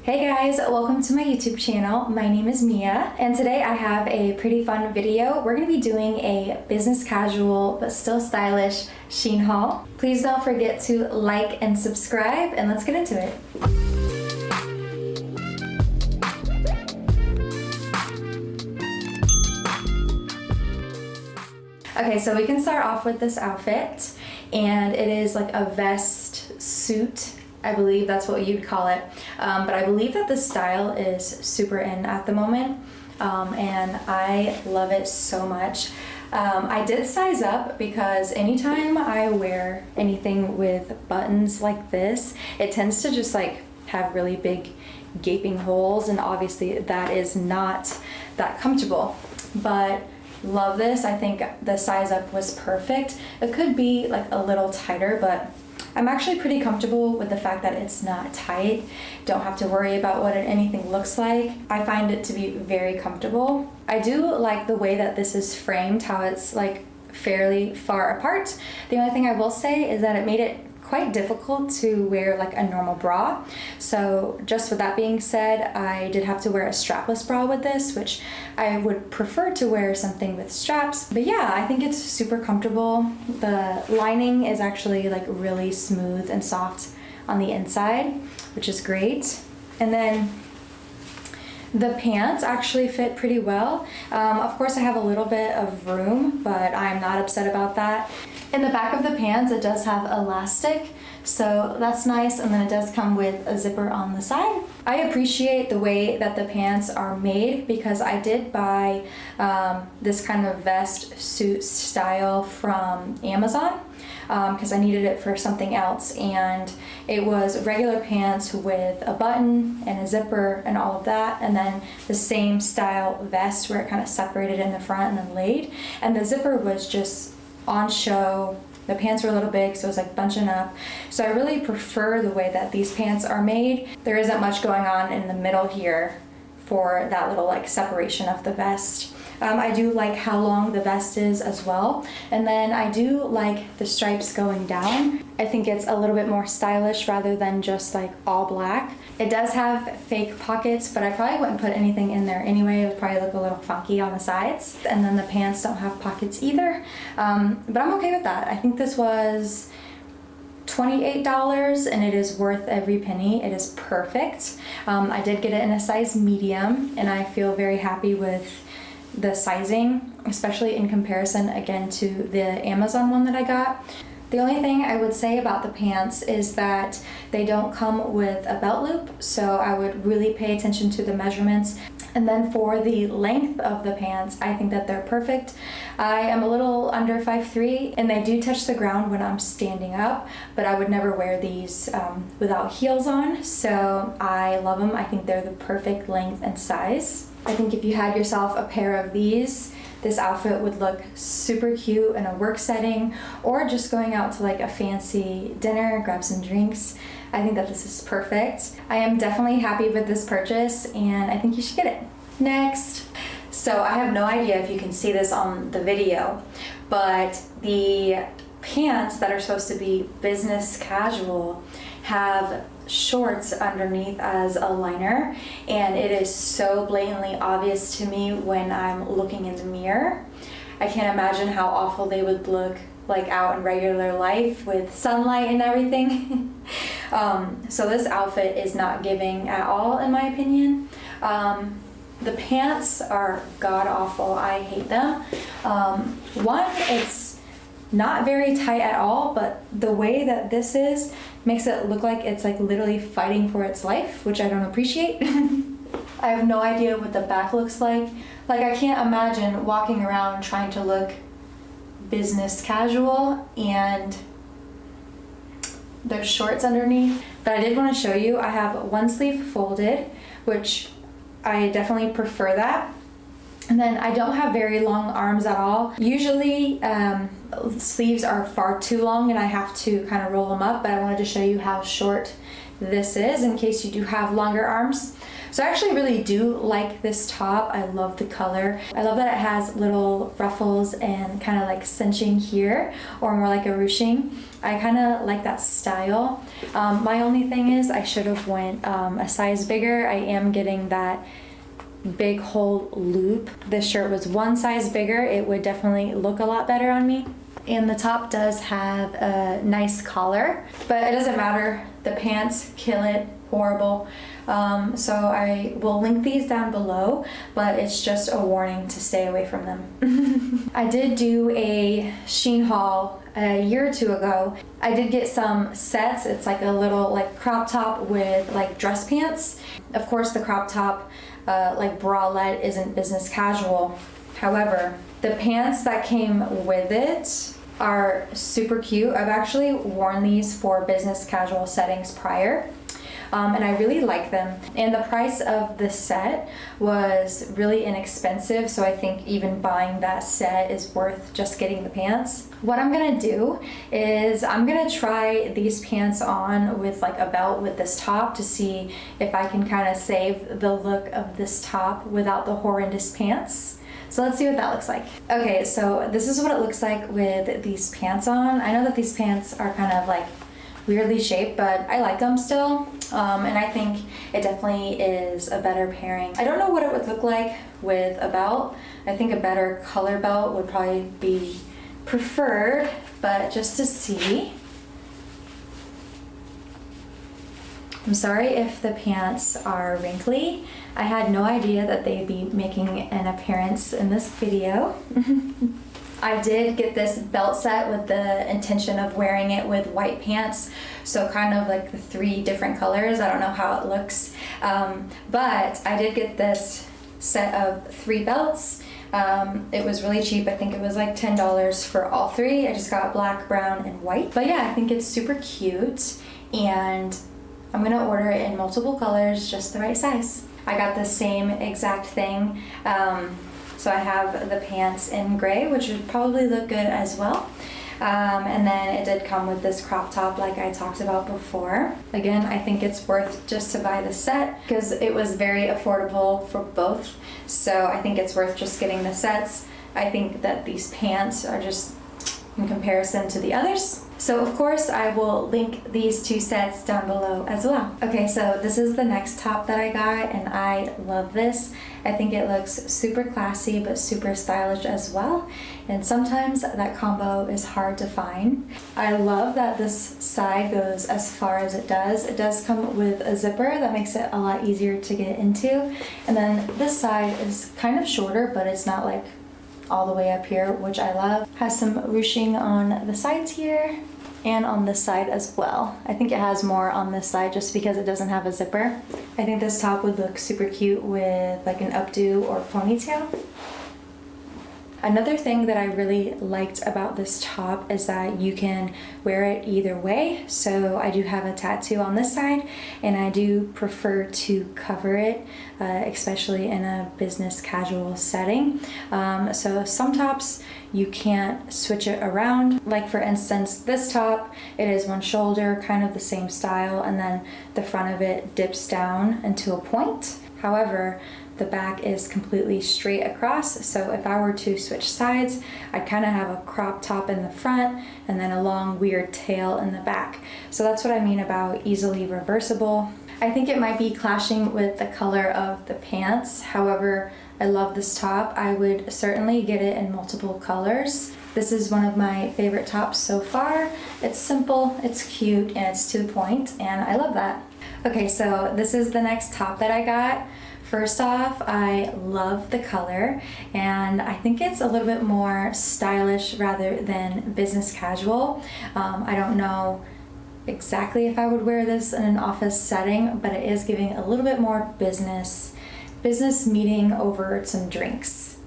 Hey guys, welcome to my YouTube channel. My name is Mia, and today I have a pretty fun video. We're gonna be doing a business casual but still stylish Shein haul. Please don't forget to like and subscribe, and let's get into it. Okay, so we can start off with this outfit, and it is like a vest suit. I believe that's what you'd call it, but I believe that the style is super in at the moment, and I love it so much. I did size up because anytime I wear anything with buttons like this, it tends to just like have really big gaping holes, and obviously that is not that comfortable, but love this. I think the size up was perfect. It could be like a little tighter, but I'm actually pretty comfortable with the fact that it's not tight. Don't have to worry about what anything looks like. I find it to be very comfortable. I do like the way that this is framed, how it's like fairly far apart. The only thing I will say is that it made it quite difficult to wear like a normal bra. So just with that being said, I did have to wear a strapless bra with this, which I would prefer to wear something with straps. But yeah, I think it's super comfortable. The lining is actually like really smooth and soft on the inside, which is great. And then the pants actually fit pretty well. Of course I have a little bit of room, but I'm not upset about that. In the back of the pants, it does have elastic, so that's nice, and then it does come with a zipper on the side. I appreciate the way that the pants are made because I did buy this kind of vest suit style from Amazon because I needed it for something else, and it was regular pants with a button and a zipper and all of that, and then the same style vest where it kind of separated in the front and then laid, and the zipper was just on show. The pants were a little big, so it was like bunching up. So I really prefer the way that these pants are made. There isn't much going on in the middle here for that little like separation of the vest. I do like how long the vest is as well. And then I do like the stripes going down. I think it's a little bit more stylish rather than just like all black. It does have fake pockets, but I probably wouldn't put anything in there anyway. It would probably look a little funky on the sides. And then the pants don't have pockets either. But I'm okay with that. I think this was $28 and it is worth every penny. It is perfect. I did get it in a size medium, and I feel very happy with the sizing, especially in comparison again to the Amazon one that I got. The only thing I would say about the pants is that they don't come with a belt loop, so I would really pay attention to the measurements. And then for the length of the pants, I think that they're perfect. I am a little under 5'3", and they do touch the ground when I'm standing up, but I would never wear these without heels on, so I love them. I think they're the perfect length and size. I think if you had yourself a pair of these, this outfit would look super cute in a work setting or just going out to like a fancy dinner, grab some drinks. I think that this is perfect. I am definitely happy with this purchase, and I think you should get it. Next. So I have no idea if you can see this on the video, but the pants that are supposed to be business casual have shorts underneath as a liner, and it is so blatantly obvious to me when I'm looking in the mirror. I can't imagine how awful they would look like out in regular life with sunlight and everything. So this outfit is not giving at all in my opinion. The pants are god awful. I hate them. One, it's not very tight at all, but the way that this is makes it look like it's like literally fighting for its life, which I don't appreciate. I have no idea what the back looks like. Like, I can't imagine walking around trying to look business casual and there's shorts underneath. But I did want to show you, I have one sleeve folded, which I definitely prefer that. And then I don't have very long arms at all. Usually sleeves are far too long and I have to kind of roll them up, but I wanted to show you how short this is in case you do have longer arms. So I actually really do like this top. I love the color. I love that it has little ruffles and kind of like cinching here, or more like a ruching. I kind of like that style. My only thing is I should have went a size bigger. I am getting that big whole loop. This shirt was one size bigger. It would definitely look a lot better on me. And the top does have a nice collar, but it doesn't matter. The pants kill it. Horrible. So I will link these down below, but it's just a warning to stay away from them. I did do a Shein haul a year or two ago. I did get some sets. It's like a little like crop top with like dress pants. Of course, the crop top like bralette isn't business casual. However, the pants that came with it are super cute. I've actually worn these for business casual settings prior. And I really like them. And the price of the set was really inexpensive, so I think even buying that set is worth just getting the pants. What I'm gonna do is I'm gonna try these pants on with like a belt with this top to see if I can kind of save the look of this top without the horrendous pants. So let's see what that looks like. Okay, so this is what it looks like with these pants on. I know that these pants are kind of like weirdly shaped, but I like them still. And I think it definitely is a better pairing. I don't know what it would look like with a belt. I think a better color belt would probably be preferred, but just to see. I'm sorry if the pants are wrinkly. I had no idea that they'd be making an appearance in this video. I did get this belt set with the intention of wearing it with white pants, so kind of like the 3 different colors. I don't know how it looks, but I did get this set of 3 belts. It was really cheap. I think it was like $10 for all 3. I just got black, brown, and white. But yeah, I think it's super cute, and I'm gonna order it in multiple colors, just the right size. I got the same exact thing. So I have the pants in gray, which would probably look good as well. And then it did come with this crop top like I talked about before. Again, I think it's worth just to buy the set because it was very affordable for both. So I think it's worth just getting the sets. I think that these pants are just in comparison to the others. So of course I will link these 2 sets down below as well. Okay, so this is the next top that I got, and I love this. I think it looks super classy but super stylish as well, and sometimes that combo is hard to find. I love that this side goes as far as it does. It does come with a zipper that makes it a lot easier to get into, and then this side is kind of shorter, but it's not like all the way up here, which I love. Has some ruching on the sides here and on this side as well. I think it has more on this side just because it doesn't have a zipper. I think this top would look super cute with like an updo or ponytail. Another thing that I really liked about this top is that you can wear it either way. So I do have a tattoo on this side, and I do prefer to cover it, especially in a business casual setting. So some tops you can't switch it around. Like for instance, this top, it is one shoulder, kind of the same style, and then the front of it dips down into a point. However, the back is completely straight across, so if I were to switch sides, I'd kind of have a crop top in the front and then a long weird tail in the back. So that's what I mean about easily reversible. I think it might be clashing with the color of the pants. However, I love this top. I would certainly get it in multiple colors. This is one of my favorite tops so far. It's simple, it's cute, and it's to the point, and I love that. Okay, so this is the next top that I got. First off, I love the color, and I think it's a little bit more stylish rather than business casual. I don't know exactly if I would wear this in an office setting, but it is giving a little bit more business meeting over some drinks.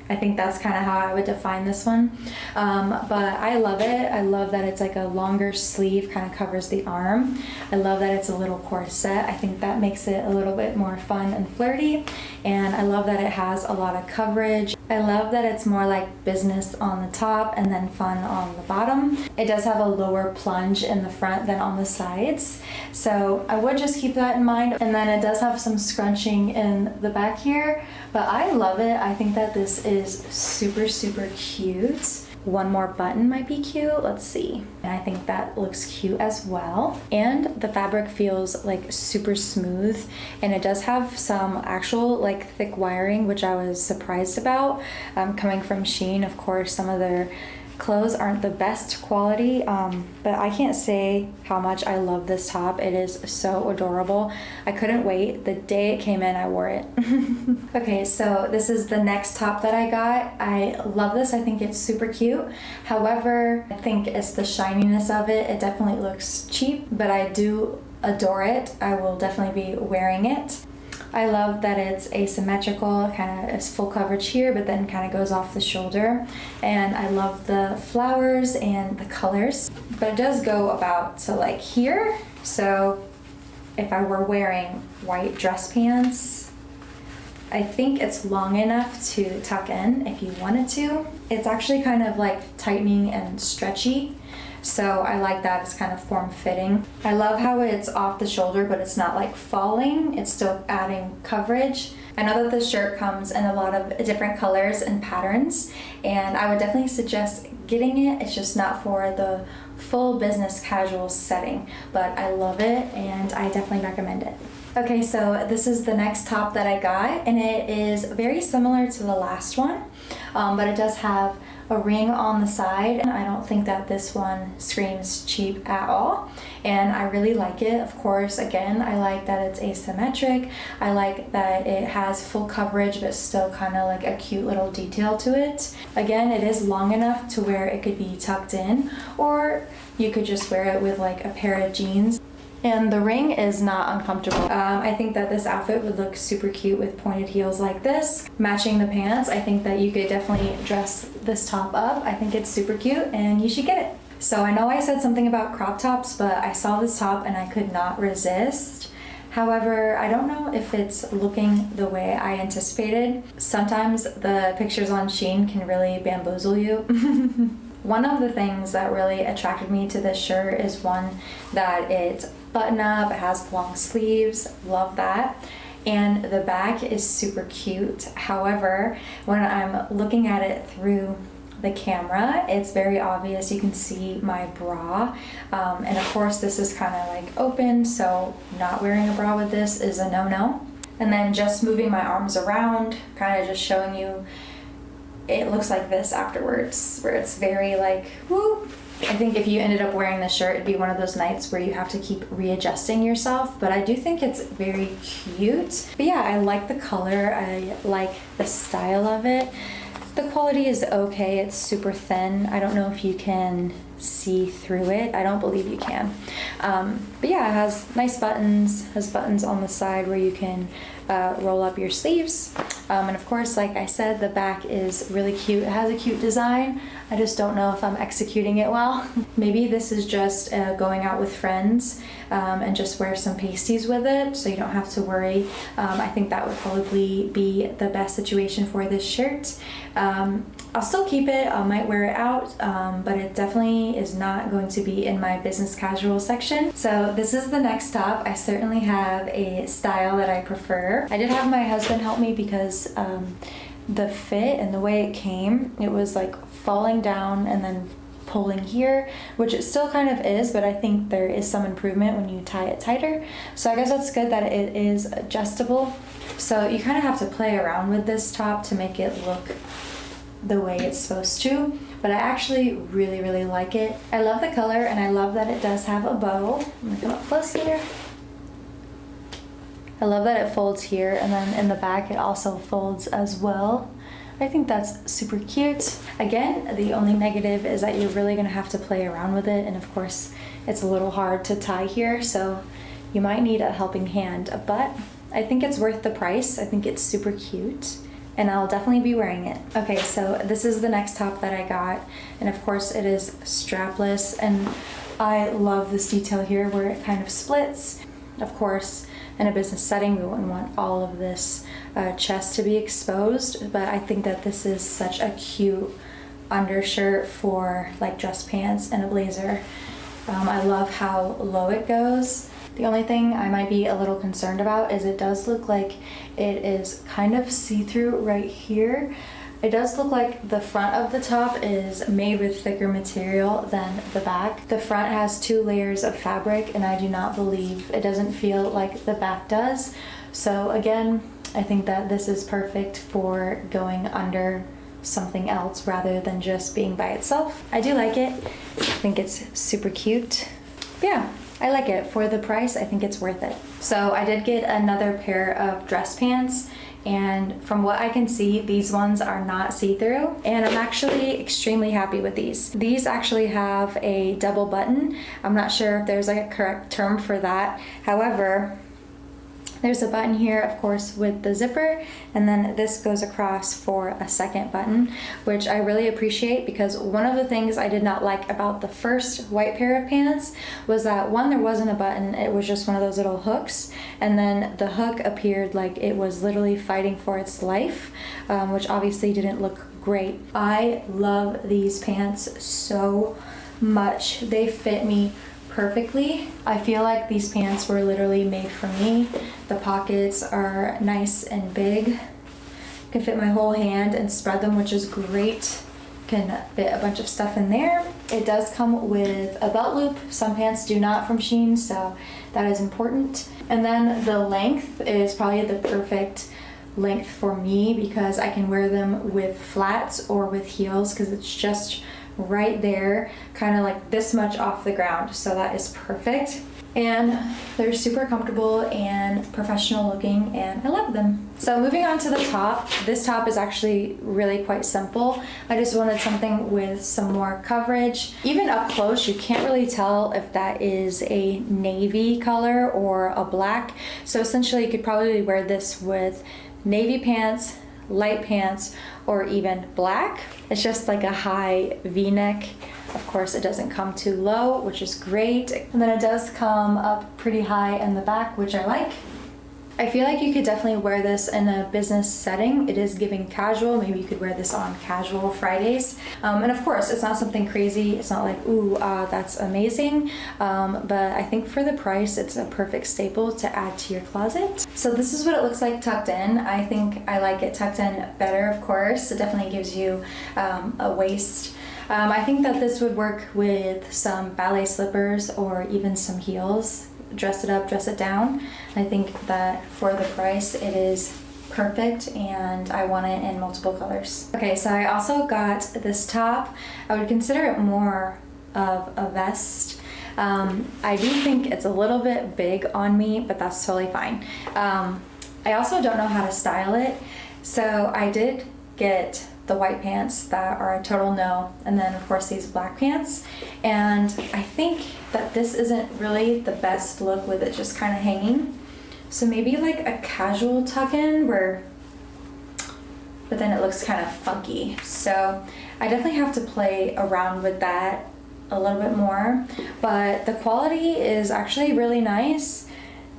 I think that's kind of how I would define this one. But I love it. I love that it's like a longer sleeve, kind of covers the arm. I love that it's a little corset. I think that makes it a little bit more fun and flirty. And I love that it has a lot of coverage. I love that it's more like business on the top and then fun on the bottom. It does have a lower plunge in the front than on the sides. So I would just keep that in mind. And then it does have some scrunching in the back here, but I love it. I think that this is super, super cute. One more button might be cute. Let's see. And I think that looks cute as well. And the fabric feels like super smooth, and it does have some actual like thick wiring, which I was surprised about. Coming from Shein, of course, some of their clothes aren't the best quality, but I can't say how much I love this top. It is so adorable. I couldn't wait. The day it came in, I wore it. Okay, so this is the next top that I got. I love this. I think it's super cute. However, I think it's the shininess of it. It definitely looks cheap, but I do adore it. I will definitely be wearing it. I love that it's asymmetrical, kind of is full coverage here, but then kind of goes off the shoulder. And I love the flowers and the colors, but it does go about to like here. So if I were wearing white dress pants, I think it's long enough to tuck in if you wanted to. It's actually kind of like tightening and stretchy. So I like that. It's kind of form-fitting. I love how it's off the shoulder, but it's not like falling. It's still adding coverage. I know that this shirt comes in a lot of different colors and patterns, and I would definitely suggest getting it. It's just not for the full business casual setting, but I love it and I definitely recommend it. Okay, so this is the next top that I got, and it is very similar to the last one, but it does have a ring on the side. I don't think that this one screams cheap at all, and I really like it. Of course, again, I like that it's asymmetric. I like that it has full coverage but still kind of like a cute little detail to it. Again, it is long enough to where it could be tucked in, or you could just wear it with like a pair of jeans. And the ring is not uncomfortable. I think that this outfit would look super cute with pointed heels like this. Matching the pants, I think that you could definitely dress this top up. I think it's super cute and you should get it. So I know I said something about crop tops, but I saw this top and I could not resist. However, I don't know if it's looking the way I anticipated. Sometimes the pictures on Shein can really bamboozle you. One of the things that really attracted me to this shirt is one, that it's button up, it has long sleeves, love that. And the back is super cute. However, when I'm looking at it through the camera, it's very obvious. You can see my bra. And of course this is kind of like open, so not wearing a bra with this is a no-no. And then just moving my arms around, kind of just showing you, it looks like this afterwards, where it's very like, whoo. I think if you ended up wearing this shirt, it'd be one of those nights where you have to keep readjusting yourself, but I do think it's very cute. But yeah, I like the color, I like the style of it. The quality is okay, it's super thin. I don't know if you can see through it. I don't believe you can. But yeah, it has nice buttons, has buttons on the side where you can roll up your sleeves. And of course, like I said, the back is really cute. It has a cute design. I just don't know if I'm executing it well. Maybe this is just going out with friends and just wear some pasties with it so you don't have to worry. I think that would probably be the best situation for this shirt. I'll still keep it, I might wear it out, but it definitely is not going to be in my business casual section. So this is the next top. I certainly have a style that I prefer. I did have my husband help me because the fit and the way it came, it was like falling down and then pulling here, which it still kind of is, but I think there is some improvement when you tie it tighter. So I guess that's good that it is adjustable. So you kind of have to play around with this top to make it look the way it's supposed to, but I actually really, really like it. I love the color and I love that it does have a bow. I'm gonna come up close here. I love that it folds here, and then in the back it also folds as well. I think that's super cute. Again, the only negative is that you're really gonna have to play around with it, and of course it's a little hard to tie here, so you might need a helping hand, but I think it's worth the price. I think it's super cute. and I'll definitely be wearing it. Okay, so this is the next top that I got, and of course it is strapless, and I love this detail here where it kind of splits. Of course, in a business setting, we wouldn't want all of this chest to be exposed, but I think that this is such a cute undershirt for like dress pants and a blazer. I love how low it goes. The only thing I might be a little concerned about is it does look like it is kind of see-through right here. It does look like the front of the top is made with thicker material than the back. The front has 2 layers of fabric, and I do not believe, it doesn't feel like the back does. So again, I think that this is perfect for going under something else rather than just being by itself. I do like it. I think it's super cute. Yeah, I like it. For the price, I think it's worth it. So I did get another pair of dress pants, and from what I can see, these ones are not see-through, and I'm actually extremely happy with these. These actually have a double button. I'm not sure if there's like a correct term for that. However, there's a button here, of course, with the zipper, and then this goes across for a second button, which I really appreciate, because one of the things I did not like about the first white pair of pants was that, one, there wasn't a button, it was just one of those little hooks, and then the hook appeared like it was literally fighting for its life, which obviously didn't look great. I love these pants so much. They fit me perfectly. I feel like these pants were literally made for me. The pockets are nice and big. Can fit my whole hand and spread them, which is great. Can fit a bunch of stuff in there. It does come with a belt loop. Some pants do not from Shein, so that is important. And then the length is probably the perfect length for me, because I can wear them with flats or with heels, because it's just right there, kind of like this much off the ground, so that is perfect. And they're super comfortable and professional looking, and I love them. So moving on to the top, this top is actually really quite simple. I just wanted something with some more coverage. Even up close, you can't really tell if that is a navy color or a black, so essentially you could probably wear this with navy pants, light pants, or even black. It's just like a high V-neck. Of course, it doesn't come too low, which is great. And then it does come up pretty high in the back, which I like. I feel like you could definitely wear this in a business setting. It is giving casual. Maybe you could wear this on casual Fridays. And of course, it's not something crazy. It's not like, ooh, that's amazing. But I think for the price, it's a perfect staple to add to your closet. So this is what it looks like tucked in. I think I like it tucked in better, of course. It definitely gives you a waist. I think that this would work with some ballet slippers or even some heels. Dress it up, dress it down. I think that for the price, it is perfect, and I want it in multiple colors. Okay, so I also got this top. I would consider it more of a vest. I do think it's a little bit big on me, but that's totally fine. I also don't know how to style it, so I did get the white pants that are a total no, and then of course these black pants, and I think that this isn't really the best look with it just kind of hanging, so maybe like a casual tuck-in but then it looks kind of funky, so I definitely have to play around with that a little bit more, but the quality is actually really nice.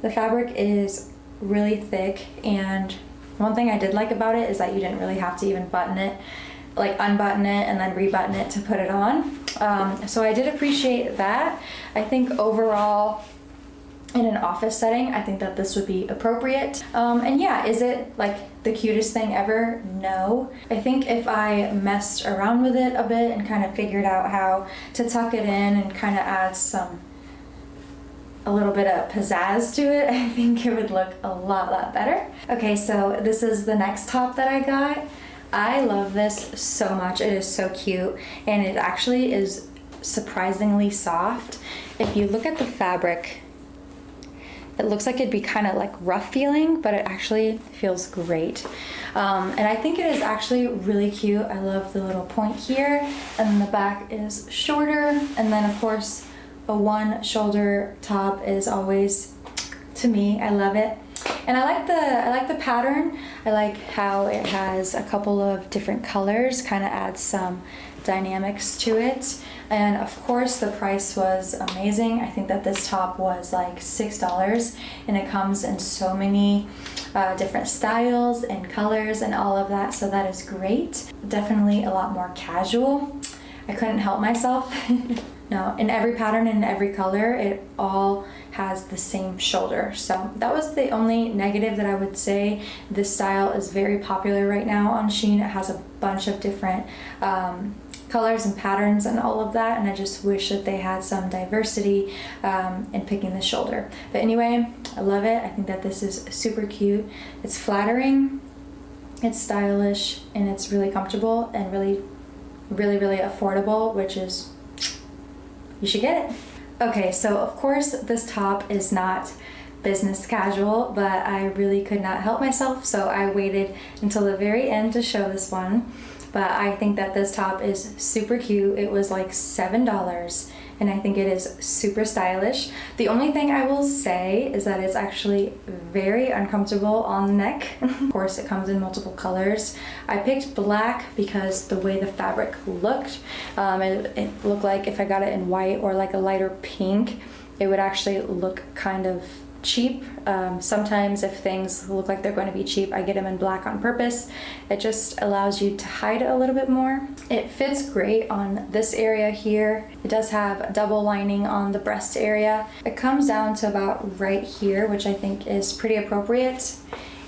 The fabric is really thick, and one thing I did like about it is that you didn't really have to even button it, like unbutton it and then rebutton it to put it on. So I did appreciate that. I think overall, in an office setting, I think that this would be appropriate. And yeah, is it like the cutest thing ever? No. I think if I messed around with it a bit and kind of figured out how to tuck it in and kind of add a little bit of pizzazz to it, I think it would look a lot better. Okay, so this is the next top that I got. I love this so much. It is so cute, and it actually is surprisingly soft. If you look at the fabric, it looks like it'd be kind of like rough feeling, but it actually feels great. And I think it is actually really cute. I love the little point here, and then the back is shorter, and then of course a one shoulder top is always, to me, I love it. And I like the pattern. I like how it has a couple of different colors, kind of adds some dynamics to it. And of course the price was amazing. I think that this top was like $6, and it comes in so many different styles and colors and all of that, so that is great. Definitely a lot more casual. I couldn't help myself. No, in every pattern and every color, it all has the same shoulder. So that was the only negative that I would say. This style is very popular right now on Shein. It has a bunch of different colors and patterns and all of that, and I just wish that they had some diversity in picking the shoulder. But anyway, I love it. I think that this is super cute. It's flattering, it's stylish, and it's really comfortable and really affordable, which is, you should get it. Okay, so of course this top is not business casual, but I really could not help myself, so I waited until the very end to show this one. But I think that this top is super cute. It was like $7, and I think it is super stylish. The only thing I will say is that it's actually very uncomfortable on the neck. Of course, it comes in multiple colors. I picked black because the way the fabric looked, it looked like if I got it in white or like a lighter pink, it would actually look kind of cheap. Sometimes if things look like they're going to be cheap, I get them in black on purpose. It just allows you to hide it a little bit more. It fits great on this area here. It does have double lining on the breast area. It comes down to about right here, which I think is pretty appropriate.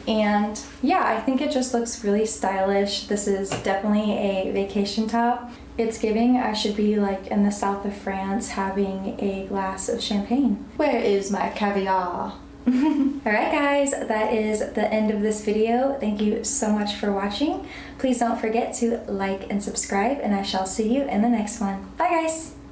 And yeah, I think it just looks really stylish. This is definitely a vacation top. It's giving I should be like in the south of France having a glass of champagne. Where is my caviar? Alright guys, that is the end of this video. Thank you so much for watching. Please don't forget to like and subscribe, and I shall see you in the next one. Bye guys!